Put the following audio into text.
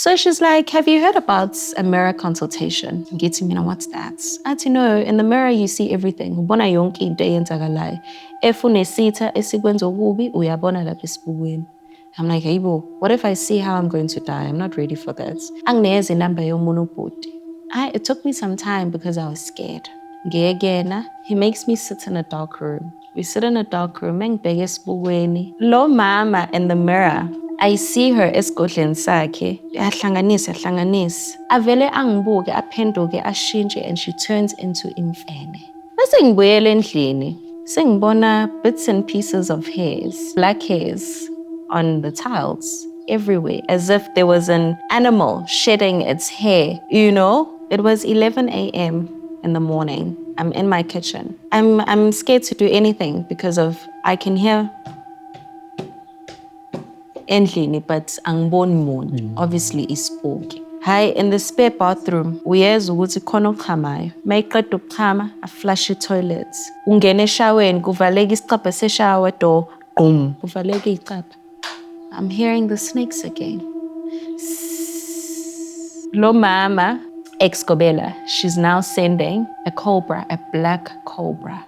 So she's like, have you heard about a mirror consultation? Ngithi mina, what's that? Athi, no, in the mirror you see everything. Ubona yonke into eyenzakalayo. If unesitha esikwenza okubi, uyabona lapha esibukweni. I'm like, hey, bo, what if I see how I'm going to die? I'm not ready for that. Angineze inamba yomunye ubhuti. It took me some time because I was scared. Ngiyekena, he makes me sit in a dark room. We sit in a dark room, engibheke esibukweni. Lo mama in the mirror, I see her esigodleni sakhe. Ahlanganise. Avele angibuke, aphenduke, ashintshe, and she turns into imfene. Bese ngibuyela endlini. Sengibona bits and pieces of hairs, black hairs, on the tiles everywhere, as if there was an animal shedding its hair, you know? It was 11 a.m. in the morning. I'm in my kitchen. I'm scared to do anything because I can hear endlini, but angiboni muntu. Obviously ispoke. Hi, in the spare bathroom, uyezwa ukuthi khona okuchamayo. Mayiqeda ukuchama, aflush toilet. Ungena eshaweni, kuvaleka isicabha seshower door, boom, kuvaleka icabha. I'm hearing the snakes again. Lo mama, ex-Gobela, she's now sending a cobra, a black cobra.